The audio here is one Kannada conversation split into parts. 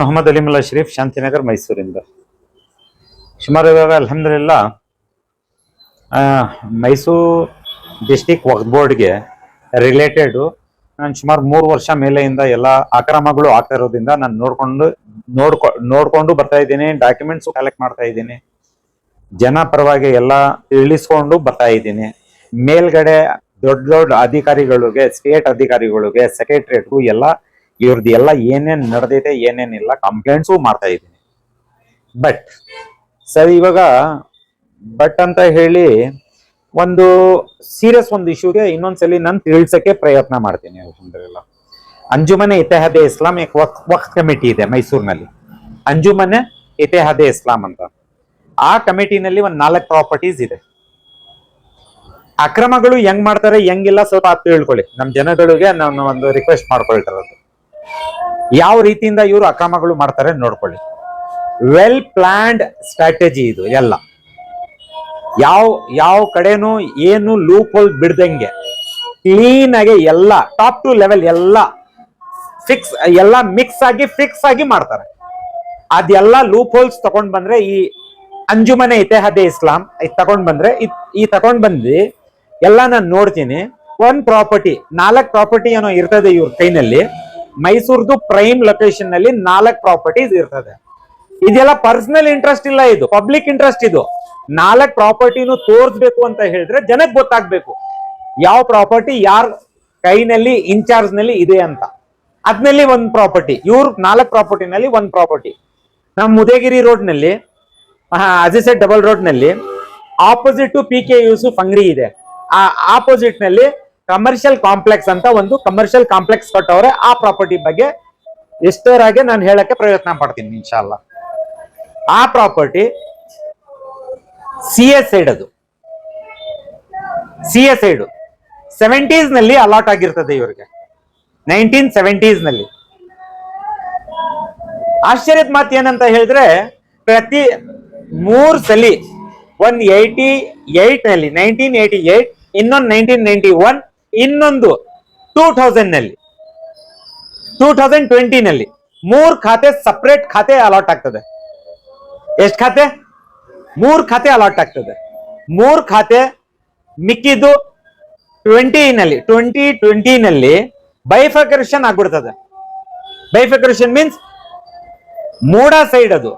ಮೊಹಮ್ಮದ್ ಅಲಿಮುಲ್ಲಾ ಶರೀಫ್, ಶಾಂತಿನಗರ್, ಮೈಸೂರಿಂದ. ಸುಮಾರು ಇವಾಗ ಅಲ್ಹಮ್ದುಲಿಲ್ಲಾ ಮೈಸೂರು ಡಿಸ್ಟಿಕ್ ವಕ್ಫ್ ಬೋರ್ಡ್ಗೆ ರಿಲೇಟೆಡ್ ನಾನು ಸುಮಾರು 3 ವರ್ಷ ಮೇಲೆಯಿಂದ ಎಲ್ಲ ಅಕ್ರಮಗಳು ಆಗ್ತಾ ಇರೋದ್ರಿಂದ ನಾನು ನೋಡ್ಕೊಂಡು ಬರ್ತಾ ಇದ್ದೀನಿ. ಡಾಕ್ಯುಮೆಂಟ್ಸ್ ಕಲೆಕ್ಟ್ ಮಾಡ್ತಾ ಇದ್ದೀನಿ. ಜನ ಪರವಾಗಿ ಎಲ್ಲ ತಿಳಿಸ್ಕೊಂಡು ಬರ್ತಾ ಇದ್ದೀನಿ. ಮೇಲ್ಗಡೆ ದೊಡ್ಡ ದೊಡ್ಡ ಅಧಿಕಾರಿಗಳಿಗೆ, ಸ್ಟೇಟ್ ಅಧಿಕಾರಿಗಳಿಗೆ, ಸೆಕ್ರೆಟರಿಯೇಟ್ಗೂ ಎಲ್ಲ ಇವ್ರದ್ದು ಎಲ್ಲ ಏನೇನ್ ನಡೆದೈತೆ ಏನೇನಿಲ್ಲ ಕಂಪ್ಲೇಂಟ್ಸು ಮಾಡ್ತಾ ಇದ್ದೀನಿ. ಬಟ್ ಸರಿ, ಇವಾಗ ಅಂತ ಹೇಳಿ ಒಂದು ಸೀರಿಯಸ್ ಒಂದು ಇಶ್ಯೂಗೆ ಇನ್ನೊಂದ್ಸಲಿ ನಾನು ತಿಳಿಸಕ್ಕೆ ಪ್ರಯತ್ನ ಮಾಡ್ತೀನಿ. ಅಲ್ಹಮ್ದುಲಿಲ್ಲಾ ಅಂಜುಮನೆ ಇತ್ತೆಹಾದೆ ಇಸ್ಲಾಂ ವಕ್ಫ್ ಕಮಿಟಿ ಇದೆ ಮೈಸೂರಿನಲ್ಲಿ, ಅಂಜುಮನೆ ಇತ್ತೆಹಾದೆ ಇಸ್ಲಾಂ ಅಂತ. ಆ ಕಮಿಟಿನಲ್ಲಿ ಒಂದು 4 ಪ್ರಾಪರ್ಟೀಸ್ ಇದೆ. ಅಕ್ರಮಗಳು ಹೆಂಗ್ ಮಾಡ್ತಾರೆ ಹೆಂಗಿಲ್ಲ ಸ್ವಲ್ಪ ತಿಳ್ಕೊಳ್ಳಿ. ನಮ್ ಜನಗಳಿಗೆ ನಾನು ಒಂದು ರಿಕ್ವೆಸ್ಟ್ ಮಾಡ್ಕೊಳ್ತಿರೋದು, ಯಾವ ರೀತಿಯಿಂದ ಇವರು ಅಕ್ರಮಗಳು ಮಾಡ್ತಾರೆ ನೋಡ್ಕೊಳ್ಳಿ. ವೆಲ್ ಪ್ಲಾನ್ಡ್ ಸ್ಟ್ರಾಟಜಿ ಇದು ಎಲ್ಲ. ಯಾವ ಕಡೆನೂ ಏನು ಲೂಪ್ ಹೋಲ್ ಬಿಡ್ದಂಗೆ ಕ್ಲೀನ್ ಆಗಿ ಎಲ್ಲ ಟಾಪ್ ಟು ಲೆವೆಲ್ ಎಲ್ಲ ಫಿಕ್ಸ್ ಆಗಿ ಮಾಡ್ತಾರೆ. ಅದೆಲ್ಲ ಲೂಪ್ ಹೋಲ್ಸ್ ತಗೊಂಡ್ ಬಂದ್ರೆ ಈ ಅಂಜುಮನೆ ಇತ್ತೆಹಾದೆ ಇಸ್ಲಾಂ ತಗೊಂಡ್ ಬಂದು ಎಲ್ಲ ನಾನು ನೋಡ್ತೀನಿ. ಒಂದ್ ಪ್ರಾಪರ್ಟಿ 4 ಪ್ರಾಪರ್ಟಿ ಏನೋ ಇರ್ತದೆ ಇವ್ರ ಕೈನಲ್ಲಿ. ಮೈಸೂರ್ದು ಪ್ರೈಮ್ ಲೊಕೇಶನ್ ನಲ್ಲಿ 4 ಪ್ರಾಪರ್ಟೀಸ್ ಇರ್ತದೆ. ಇದೆಲ್ಲ ಪರ್ಸನಲ್ ಇಂಟ್ರೆಸ್ಟ್ ಇಲ್ಲ, ಇದು ಪಬ್ಲಿಕ್ ಇಂಟ್ರೆಸ್ಟ್. ಇದು 4 ಪ್ರಾಪರ್ಟಿನೂ ತೋರಿಸ್ಬೇಕು ಅಂತ ಹೇಳಿದ್ರೆ ಜನಕ್ಕೆ ಗೊತ್ತಾಗ್ಬೇಕು ಯಾವ ಪ್ರಾಪರ್ಟಿ ಯಾರ ಕೈನಲ್ಲಿ ಇನ್ಚಾರ್ಜ್ ನಲ್ಲಿ ಇದೆ ಅಂತ. ಅದ್ನಲ್ಲಿ ಒಂದ್ ಪ್ರಾಪರ್ಟಿ, ಇವ್ರ 4 ಪ್ರಾಪರ್ಟಿನಲ್ಲಿ ಒಂದ್ ಪ್ರಾಪರ್ಟಿ ನಮ್ಮ ಉದಯಗಿರಿ ರೋಡ್ ನಲ್ಲಿ, ಅಜಿಸೆಟ್ ಡಬಲ್ ರೋಡ್ ನಲ್ಲಿ ಆಪೋಸಿಟ್ ಟು PK ಯೂಸುಫ್ ಅಂಗಡಿ ಇದೆ. ಆ ಆಪೋಸಿಟ್ ನಲ್ಲಿ ಕಮರ್ಷಿಯಲ್ ಕಾಂಪ್ಲೆಕ್ಸ್ ಅಂತ ಒಂದು ಕಮರ್ಷಿಯಲ್ ಕಾಂಪ್ಲೆಕ್ಸ್ ಕೊಟ್ಟವ್ರೆ. ಆ ಪ್ರಾಪರ್ಟಿ ಬಗ್ಗೆ ಎಷ್ಟರಾಗೆ ನಾನು ಹೇಳಕ್ಕೆ ಪ್ರಯತ್ನ ಪಡ್ತೀನಿ ಇನ್ಶಾಲ್ಲಾ. ಆ ಪ್ರಾಪರ್ಟಿ CS ಸೈಡ್, ಅದು CS ಸೈಡ್ 70s ನಲ್ಲಿ ಅಲಾಟ್ ಆಗಿರ್ತದೆ ಇವರಿಗೆ, 1970s ನಲ್ಲಿ. ಆಶ್ಚರ್ಯದ ಮಾತು ಏನಂತ ಹೇಳಿದ್ರೆ, ಪ್ರತಿ 3 ಸಲಿ 188 ನಲ್ಲಿ 1988, ಇನ್ನೊಂದು 1991, ಇನ್ನೊಂದು 2000 ನಲ್ಲಿ, 2020 ನಲ್ಲಿ 3 ಖಾತೆ ಸಪರೇಟ್ ಖಾತೆ ಅಲಾಟ್ ಆಗ್ತದೆ. ಎಷ್ಟು ಖಾತೆ? 3 ಖಾತೆ ಅಲಾಟ್ ಆಗ್ತದೆ. 3 ಖಾತೆ ಮಿಕ್ಕಿದ್ದು 2020 ನಲ್ಲಿ ಬೈಫರ್ಕೇಷನ್ ಆಗ್ಬಿಡ್ತದೆ. ಬೈಫರ್ಕೇಷನ್ ಮೀನ್ಸ್ ಮೂಡಾ ಸೈಡ್ ಅದು,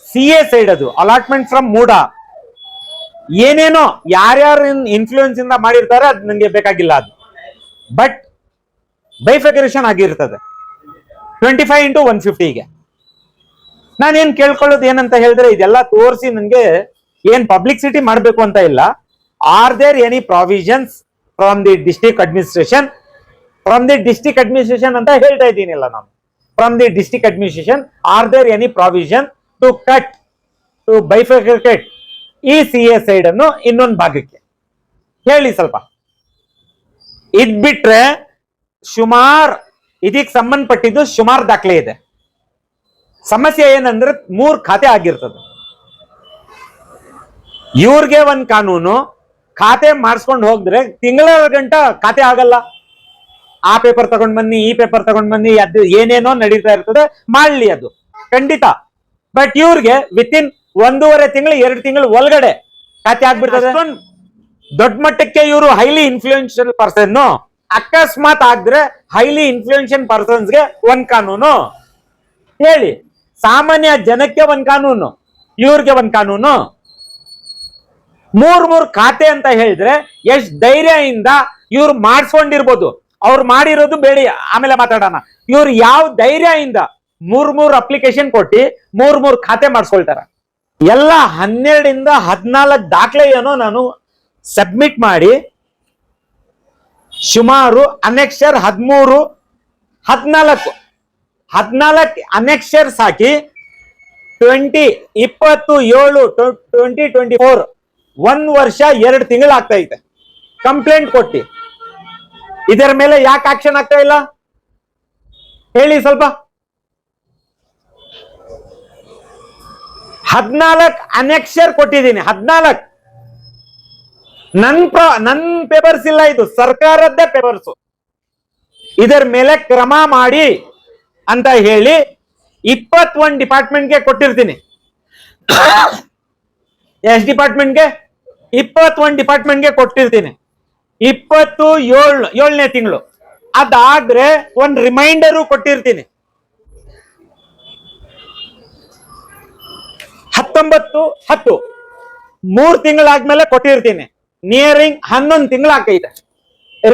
CA ಸೈಡ್ ಅದು, ಅಲಾಟ್ಮೆಂಟ್ ಫ್ರಮ್ ಮೂಡಾ. ಏನೇನೋ ಯಾರ್ಯಾರು ಇನ್ಫ್ಲೂಯೆನ್ಸ್ ಇಂದ ಮಾಡಿರ್ತಾರೆ ಅದು ನಂಗೆ ಬೇಕಾಗಿಲ್ಲ ಅದು. ಬಟ್ ಬೈಫರ್ಕೇಷನ್ ಆಗಿರ್ತದೆ 25/150ಗೆ. ನಾನೇನ್ ಕೇಳ್ಕೊಳ್ಳೋದು ಏನಂತ ಹೇಳಿದ್ರೆ, ಇದೆಲ್ಲ ತೋರಿಸಿ ನನ್ಗೆ ಏನ್ ಪಬ್ಲಿಸಿಟಿ ಮಾಡ್ಬೇಕು ಅಂತ ಇಲ್ಲ. Are there any provisions from the district administration? From the district administration ಅಂತ ಹೇಳ್ತಾ ಇದ್ದೀನಿಲ್ಲ ನಾನು. From the district administration are there any provision to bifurcate ಈ CA ಸೈಡ್ ಅನ್ನು ಇನ್ನೊಂದು ಭಾಗಕ್ಕೆ ಹೇಳಿ ಸ್ವಲ್ಪ. ಇದ್ ಬಿಟ್ರೆ ಇದಕ್ಕೆ ಸಂಬಂಧಪಟ್ಟಿದ್ದು ಸುಮಾರು ದಾಖಲೆ ಇದೆ. ಸಮಸ್ಯೆ ಏನಂದ್ರೆ 3 ಖಾತೆ ಆಗಿರ್ತದೆ. ಇವ್ರಿಗೆ ಒಂದ್ ಕಾನೂನು, ಖಾತೆ ಮಾಡಿಸ್ಕೊಂಡು ಹೋಗಿದ್ರೆ ತಿಂಗಳ ಗಂಟ ಖಾತೆ ಆಗಲ್ಲ. ಆ ಪೇಪರ್ ತಗೊಂಡ್ ಬನ್ನಿ, ಈ ಪೇಪರ್ ತಗೊಂಡ್ ಬನ್ನಿ, ಅದು ಏನೇನೋ ನಡೀತಾ ಇರ್ತದೆ, ಮಾಡ್ಲಿ ಅದು ಖಂಡಿತ. ಬಟ್ ಇವ್ರಿಗೆ ವಿತಿನ್ 1.5 ತಿಂಗಳು 2 ತಿಂಗಳು ಒಳಗಡೆ ಖಾತೆ ಆಗ್ಬಿಡ್ತದೆ. ದೊಡ್ಡ ಮಟ್ಟಕ್ಕೆ ಇವರು ಹೈಲಿ ಇನ್ಫ್ಲೂಯೆನ್ಷಿಯಲ್ ಪರ್ಸನ್. ಅಕಸ್ಮಾತ್ ಆದ್ರೆ ಹೈಲಿ ಇನ್ಫ್ಲೂಯೆನ್ಷಿಯಲ್ ಪರ್ಸನ್ಸ್ಗೆ ಒಂದ್ ಕಾನೂನು ಹೇಳಿ. ಸಾಮಾನ್ಯ ಜನಕ್ಕೆ ಒಂದ್ ಕಾನೂನು, ಇವ್ರಿಗೆ ಒಂದ್ ಕಾನೂನು. 3 ಖಾತೆ ಅಂತ ಹೇಳಿದ್ರೆ ಎಷ್ಟ್ ಧೈರ್ಯದಿಂದ ಇವ್ರು ಮಾಡಿಸ್ಕೊಂಡಿರ್ಬೋದು. ಅವ್ರು ಮಾಡಿರೋದು ಬೇಡಿ, ಆಮೇಲೆ ಮಾತಾಡೋಣ. ಇವ್ರು ಯಾವ ಧೈರ್ಯದಿಂದ 3 ಅಪ್ಲಿಕೇಶನ್ ಕೊಟ್ಟು 3 ಖಾತೆ ಮಾಡಿಸ್ಕೊಳ್ತಾರ. ಎಲ್ಲ 12 ಇಂದ 14 ದಾಖಲೆ ಏನೋ ನಾನು ಸಬ್ಮಿಟ್ ಮಾಡಿ ಸುಮಾರು ಅನೆಕ್ಷರ್ 13, 14 ಅನೆಕ್ಷರ್ಸ್ ಹಾಕಿ 2024 1 ವರ್ಷ 2 ತಿಂಗಳು ಆಗ್ತಾ ಇದೆ ಕಂಪ್ಲೇಂಟ್ ಕೊಟ್ಟಿ. ಇದರ ಮೇಲೆ ಯಾಕೆ ಆಕ್ಷನ್ ಆಗ್ತಾ ಇಲ್ಲ ಹೇಳಿ ಸ್ವಲ್ಪ. 14 ಅನೆಕ್ಷರ್ ಕೊಟ್ಟಿದ್ದೀನಿ. 14 ನನ್ ಪೇಪರ್ಸ್ ಇಲ್ಲ, ಇದು ಸರ್ಕಾರದ್ದೇ ಪೇಪರ್ಸ್. ಇದರ ಮೇಲೆ ಕ್ರಮ ಮಾಡಿ ಅಂತ ಹೇಳಿ 21 ಡಿಪಾರ್ಟ್ಮೆಂಟ್ಗೆ ಕೊಟ್ಟಿರ್ತೀನಿ. ಎಷ್ಟು ಡಿಪಾರ್ಟ್ಮೆಂಟ್ಗೆ? 21 ಡಿಪಾರ್ಟ್ಮೆಂಟ್ಗೆ ಕೊಟ್ಟಿರ್ತೀನಿ. 27ನೇ ತಿಂಗಳು. ಅದಾದ್ರೆ ಒಂದು ರಿಮೈಂಡರು ಕೊಟ್ಟಿರ್ತೀನಿ. 19/10 3 ತಿಂಗಳಾದ್ಮೇಲೆ ಕೊಟ್ಟಿರ್ತೀನಿ. ನಿಯರಿಂಗ್ 11 ತಿಂಗಳಾಗೈತೆ.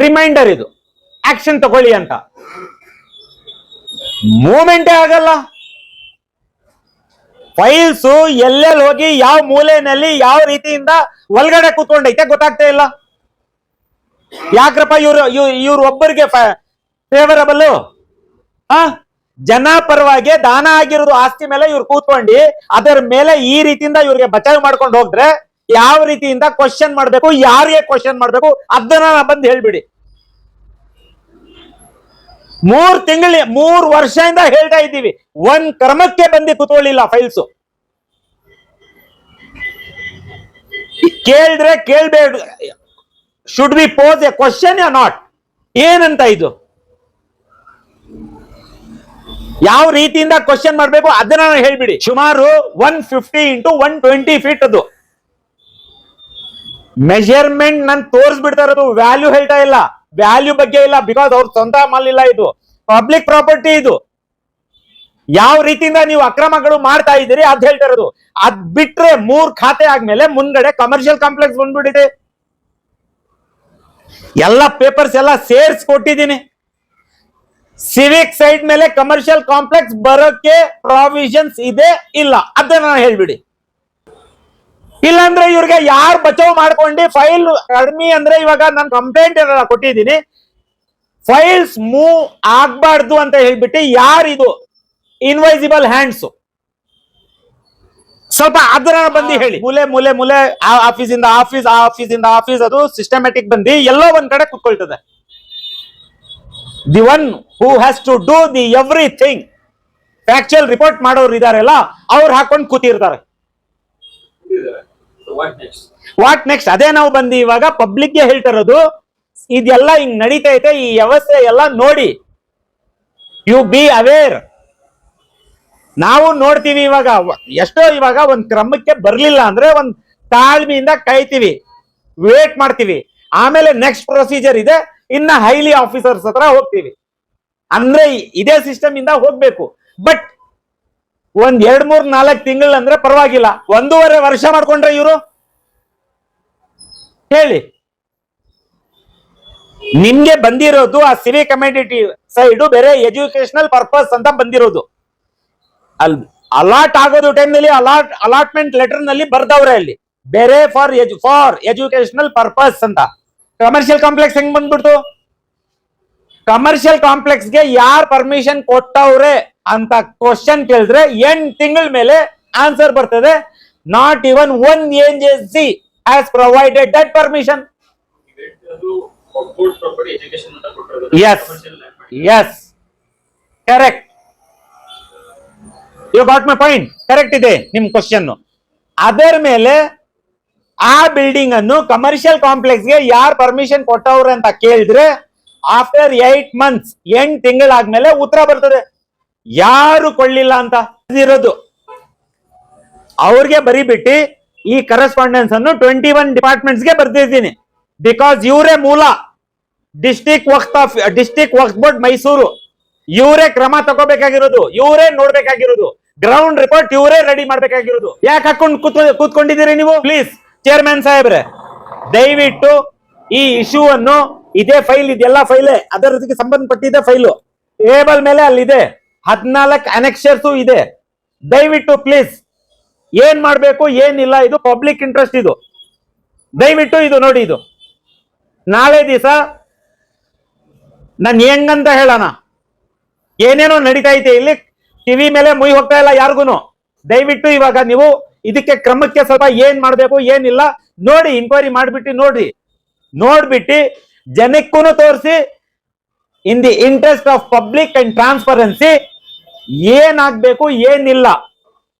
ರಿಮೈಂಡರ್ ಇದು, ಆಕ್ಷನ್ ತಗೊಳ್ಳಿ ಅಂತ. ಮೂಮೆಂಟೇ ಆಗಲ್ಲ. ಫೈಲ್ಸ್ ಎಲ್ಲೆಲ್ಲಿ ಹೋಗಿ ಯಾವ ಮೂಲೆಯಲ್ಲಿ ಯಾವ ರೀತಿಯಿಂದ ಒಳಗಡೆ ಕೂತ್ಕೊಂಡೈತೆ ಗೊತ್ತಾಗ್ತಾ ಇಲ್ಲ. ಯಾಕ್ರಪ್ಪ ಇವ್ರು ಒಬ್ಬರಿಗೆ ಫೇವರಬಲ್? ಜನ ಪರವಾಗಿ ದಾನ ಆಗಿರೋದು ಆಸ್ತಿ ಮೇಲೆ ಇವ್ರು ಕೂತ್ಕೊಂಡು ಅದರ ಮೇಲೆ ಈ ರೀತಿಯಿಂದ ಇವ್ರಿಗೆ ಬಚಾವ್ ಮಾಡ್ಕೊಂಡು ಹೋದ್ರೆ ಯಾವ ರೀತಿಯಿಂದ ಕ್ವಶನ್ ಮಾಡ್ಬೇಕು, ಯಾರಿಗೆ ಕ್ವಶನ್ ಮಾಡ್ಬೇಕು ಅದನ್ನ ಬಂದು ಹೇಳ್ಬಿಡಿ. 3 ವರ್ಷದಿಂದ ಹೇಳ್ತಾ ಇದ್ದೀವಿ, ಒಂದ್ ಕ್ರಮಕ್ಕೆ ಬಂದು ಕೂತ್ಕೊಳ್ಳಿಲ್ಲ ಫೈಲ್ಸ್. ಕೇಳಿದ್ರೆ ಕೇಳ್ಬೇಡ, should be pose a question ಯಾ ನಾಟ್? ಏನಂತ ಇದು? ಯಾವ ರೀತಿಯಿಂದ ಕ್ವಶನ್ ಮಾಡ್ಬೇಕು ಅದನ್ನ ಹೇಳ್ಬಿಡಿ. ಸುಮಾರು 150 × 120 ಫೀಟ್ ಅದು ಮೆಜರ್ಮೆಂಟ್ ನನ್ ತೋರಿಸ್ಬಿಡ್ತಾ ಇರೋದು. ವ್ಯಾಲ್ಯೂ ಹೇಳ್ತಾ ಇಲ್ಲ, ವ್ಯಾಲ್ಯೂ ಬಗ್ಗೆ ಇಲ್ಲ, ಬಿಕಾಸ್ ಅವ್ರ ಸ್ವಂತ ಮಾಲಿಲ್ಲ, ಇದು ಪಬ್ಲಿಕ್ ಪ್ರಾಪರ್ಟಿ. ಇದು ಯಾವ ರೀತಿಯಿಂದ ನೀವು ಅಕ್ರಮಗಳು ಮಾಡ್ತಾ ಇದ್ದೀರಿ ಅದ್ ಹೇಳ್ತಾ ಇರೋದು. ಅದ್ ಬಿಟ್ರೆ 3 ಖಾತೆ ಆದ್ಮೇಲೆ ಮುಂದ್ಗಡೆ ಕಮರ್ಷಿಯಲ್ ಕಾಂಪ್ಲೆಕ್ಸ್ ಬಂದ್ಬಿಟ್ಟಿದೆ. ಎಲ್ಲ ಪೇಪರ್ಸ್ ಎಲ್ಲ ಸೇರ್ಸ್ ಕೊಟ್ಟಿದ್ದೀನಿ. ಸಿವಿಕ್ ಸೈಡ್ ಮೇಲೆ ಕಮರ್ಷಿಯಲ್ ಕಾಂಪ್ಲೆಕ್ಸ್ ಬರೋಕೆ ಪ್ರಾವಿಷನ್ಸ್ ಇದೆ ಇಲ್ಲ ಅದನ್ನ ಹೇಳ್ಬಿಡಿ. ಇಲ್ಲಾಂದ್ರೆ ಇವ್ರಿಗೆ ಯಾರು ಬಚಾವ್ ಮಾಡ್ಕೊಂಡು ಫೈಲ್ ಕಡಿಮೆ ಅಂದ್ರೆ ಇವಾಗ ನಾನು ಕಂಪ್ಲೇಂಟ್ ಎಲ್ಲ ಕೊಟ್ಟಿದ್ದೀನಿ, ಫೈಲ್ಸ್ ಮೂವ್ ಆಗ್ಬಾರ್ದು ಅಂತ ಹೇಳ್ಬಿಟ್ಟು ಯಾರಿದು ಇನ್ವೈಸಿಬಲ್ ಹ್ಯಾಂಡ್ಸ್ ಸ್ವಲ್ಪ ಅದನ್ನ ಬಂದು ಹೇಳಿ. ಮೂಲೆ ಆಫೀಸಿಂದ ಆಫೀಸ್, ಆಫೀಸಿಂದ ಆಫೀಸ್, ಅದು ಸಿಸ್ಟಮ್ಯಾಟಿಕ್ ಬಂದು ಎಲ್ಲೋ ಒಂದ್ ಕಡೆ ಕುತ್ಕೊಳ್ತದೆ. The one who has to do the everything, factual report ಮಾಡೋರು ಇದಾರಲ್ಲ ಅವ್ರು ಹಾಕೊಂಡು ಕೂತಿರ್ತಾರೆ. What next? ಅದೇ ನಾವು ಬಂದು ಇವಾಗ ಪಬ್ಲಿಕ್ ಗೆ ಹೇಳ್ತಿರೋದು, ಇದೆಲ್ಲ ಹಿಂಗ್ ನಡೀತಾ ಐತೆ, ಈ ವ್ಯವಸ್ಥೆ ಎಲ್ಲ ನೋಡಿ, ಯು ಬಿ ಅವೇರ್. ನಾವು ನೋಡ್ತೀವಿ ಇವಾಗ ಎಷ್ಟೋ ಇವಾಗ ಒಂದ್ ಕ್ರಮಕ್ಕೆ ಬರ್ಲಿಲ್ಲ ಅಂದ್ರೆ ಒಂದ್ ತಾಳ್ಮೆಯಿಂದ ಕಾಯ್ತೀವಿ, ವೇಟ್ ಮಾಡ್ತೀವಿ. ಆಮೇಲೆ ನೆಕ್ಸ್ಟ್ ಪ್ರೊಸೀಜರ್ ಇದೆ, ಇನ್ನ ಹೈಲಿ ಆಫೀಸರ್ಸ್ ಹತ್ರ ಹೋಗ್ತೀವಿ. ಅಂದ್ರೆ ಇದೇ ಸಿಸ್ಟಮ್ ಇಂದ ಹೋಗ್ಬೇಕು. ಬಟ್ ಒಂದ್ 2, 3, 4 ತಿಂಗಳು ಅಂದ್ರೆ ಪರವಾಗಿಲ್ಲ. 1.5 ವರ್ಷ ಮಾಡ್ಕೊಂಡ್ರೆ ಇವರು ಹೇಳಿ. ನಿಮ್ಗೆ ಬಂದಿರೋದು ಆ ಸಿವಿಕ್ ಕಮ್ಯುನಿಟಿ ಸೈಡ್ ಬೇರೆ ಎಜುಕೇಶನಲ್ ಪರ್ಪಸ್ ಅಂತ ಬಂದಿರೋದು. ಅಲಾಟ್ ಆಗೋದು ಟೈಮ್ ನಲ್ಲಿ ಅಲಾಟ್ಮೆಂಟ್ ಲೆಟರ್ ನಲ್ಲಿ ಬರ್ದವ್ರೆ ಅಲ್ಲಿ ಬೇರೆ ಫಾರ್ ಎಜುಕೇಶನಲ್ ಪರ್ಪಸ್ ಅಂತ. ಕಮರ್ಷಿಯಲ್ ಕಾಂಪ್ಲೆಕ್ಸ್ ಹೆಂಗ್ ಬಂದ್ಬಿಡ್ತು? ಕಮರ್ಷಿಯಲ್ ಕಾಂಪ್ಲೆಕ್ಸ್ ಗೆ ಯಾರ್ ಪರ್ಮಿಷನ್ ಕೊಟ್ಟವ್ರೆ ಅಂತ ಕ್ವಶನ್ ಕೇಳಿದ್ರೆ 8 ತಿಂಗಳ ಮೇಲೆ ಆನ್ಸರ್ ಬರ್ತದೆ. Not even one agency has provided that permission. Yes correct, you got my point. Correct ಇದೆ ನಿಮ್ ಕ್ವಶನ್. ಅದರ ಮೇಲೆ ಆ ಬಿಲ್ಡಿಂಗ್ ಅನ್ನು ಕಮರ್ಷಿಯಲ್ ಕಾಂಪ್ಲೆಕ್ಸ್ ಗೆ ಯಾರು ಪರ್ಮಿಷನ್ ಕೊಟ್ಟವ್ರೆ ಅಂತ ಕೇಳಿದ್ರೆ ಆಫ್ಟರ್ 8 months 8 ತಿಂಗಳಾದ್ಮೇಲೆ ಉತ್ತರ ಬರ್ತದೆ ಯಾರು ಕೊಳ್ಳಿಲ್ಲ ಅಂತ ಇರೋದು. ಅವ್ರಿಗೆ ಬರಿಬಿಟ್ಟು ಈ ಕರೆಸ್ಪಾಂಡೆನ್ಸ್ ಅನ್ನು 21 ಡಿಪಾರ್ಟ್ಮೆಂಟ್ಸ್ ಗೆ ಬರ್ತಿದ್ದೀನಿ. ಬಿಕಾಸ್ ಇವರೇ ಮೂಲ. ಡಿಸ್ಟ್ರಿಕ್ಟ್ ವಕ್ಫ್ ಬೋರ್ಡ್ ಮೈಸೂರು ಇವರೇ ಕ್ರಮ ತಗೋಬೇಕಾಗಿರೋದು, ಇವರೇ ನೋಡ್ಬೇಕಾಗಿರೋದು, ಗ್ರೌಂಡ್ ರಿಪೋರ್ಟ್ ಇವರೇ ರೆಡಿ ಮಾಡ್ಬೇಕಾಗಿರೋದು. ಯಾಕೆ ಹಾಕೊಂಡು ಕೂತ್ಕೊಂಡಿದ್ದೀರಿ ನೀವು? ಪ್ಲೀಸ್ ಚೇರ್ಮನ್ ಸಾಹೇಬ್ರೆ, ದಯವಿಟ್ಟು ಈ ಇಶ್ಯೂ ಅನ್ನು, ಇದೇ ಫೈಲ್, ಇದೆಲ್ಲ ಫೈಲೇ ಅದರ ಸಂಬಂಧಪಟ್ಟಿದೆ ಫೈಲು ಟೇಬಲ್ ಮೇಲೆ ಅಲ್ಲಿದೆ, 14 ಅನೆಕ್ಷರ್ಸ್ ಇದೆ. ದಯವಿಟ್ಟು ಪ್ಲೀಸ್ ಏನ್ ಮಾಡ್ಬೇಕು ಏನಿಲ್ಲ, ಇದು ಪಬ್ಲಿಕ್ ಇಂಟ್ರೆಸ್ಟ್. ಇದು ದಯವಿಟ್ಟು ಇದು ನೋಡಿ. ಇದು ನಾಳೆ ದಿವಸ ನಾನು ಹೆಂಗಂತ ಹೇಳೋಣ, ಏನೇನೋ ನಡೀತಾ ಐತೆ ಇಲ್ಲಿ, ಟಿವಿ ಮೇಲೆ ಮುಯಿ ಹೋಗ್ತಾ ಇಲ್ಲ ಯಾರಿಗೂ. ದಯವಿಟ್ಟು ಇವಾಗ ನೀವು ಇದಕ್ಕೆ ಕ್ರಮಕ್ಕೆ ಸ್ವಲ್ಪ ಏನ್ ಮಾಡ್ಬೇಕು ಏನಿಲ್ಲ ನೋಡಿ, ಇನ್ಕ್ವೈರಿ ಮಾಡ್ಬಿಟ್ಟು ನೋಡ್ಬಿಟ್ಟು ಜನಕ್ಕೂ ತೋರಿಸಿ, in the interest of public and transparency ಏನಾಗ್ಬೇಕು ಏನಿಲ್ಲ.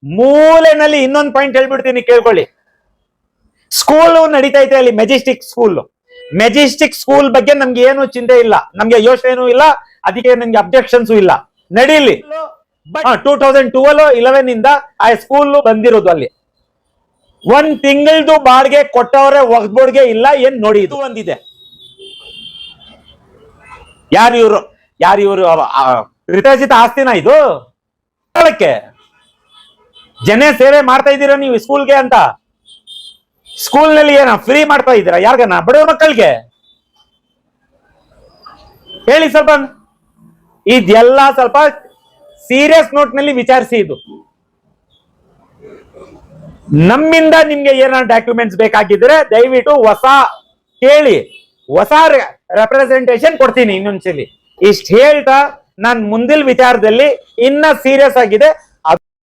ಮೂಲೆನಲ್ಲಿ ಇನ್ನೊಂದು ಪಾಯಿಂಟ್ ಹೇಳ್ಬಿಡ್ತೀನಿ ಕೇಳ್ಕೊಳ್ಳಿ. ಸ್ಕೂಲ್ ನಡೀತಾ ಐತೆ ಅಲ್ಲಿ, ಮೆಜೆಸ್ಟಿಕ್ ಸ್ಕೂಲ್ ಬಗ್ಗೆ ನಮ್ಗೆ ಏನು ಚಿಂತೆ ಇಲ್ಲ, ನಮ್ಗೆ ಯೋಚನೆನೂ ಇಲ್ಲ, ಅದಕ್ಕೆ ನಮ್ಗೆ ಅಬ್ಜೆಕ್ಷನ್ಸ್ ಇಲ್ಲ. ನಡೀಲಿ, 2012-11 ಇಂದ ಆ ಸ್ಕೂಲ್ ಬಂದಿರೋದು. ಅಲ್ಲಿ 1 ತಿಂಗಳದು ಬಾಡಿಗೆ ಕೊಟ್ಟವ್ರೆ, ಒಗ್ಬೋಡ್ಗೆ ಇಲ್ಲ. ಏನ್ ನೋಡಿ, ಇದು ಒಂದಿದೆ. ಯಾರು ಇವರು ರಿತಜಿತ ಆಸ್ತಿನ ಇದು? ಜನ ಸೇವೆ ಮಾಡ್ತಾ ಇದ್ದೀರಾ ನೀವು ಸ್ಕೂಲ್ಗೆ ಅಂತ. ಸ್ಕೂಲ್ ನಲ್ಲಿ ಏನ ಫ್ರೀ ಮಾಡ್ತಾ ಇದ್ದೀರಾ ಯಾರಿಗನ? ಬಡವ ಮಕ್ಕಳಿಗೆ ಹೇಳಿ ಸ್ವಲ್ಪ. ಇದೆಲ್ಲ ಸ್ವಲ್ಪ ಸೀರಿಯಸ್ ನೋಟ್ ನಲ್ಲಿ ವಿಚಾರಿಸಿ. ಇದು ನಮ್ಮಿಂದ ನಿಮ್ಗೆ ಏನಾದ್ರು ಡಾಕ್ಯುಮೆಂಟ್ಸ್ ಬೇಕಾಗಿದ್ರೆ ದಯವಿಟ್ಟು ಕೇಳಿ, ಹೊಸ ರೆಪ್ರೆಸೆಂಟೇಶನ್ ಕೊಡ್ತೀನಿ ಇನ್ನೊಂದ್ಸಲಿ. ಇಷ್ಟ ಹೇಳ್ತಾ ನಾನು ಮುಂದಿನ ವಿಚಾರದಲ್ಲಿ ಇನ್ನ ಸೀರಿಯಸ್ ಆಗಿದೆ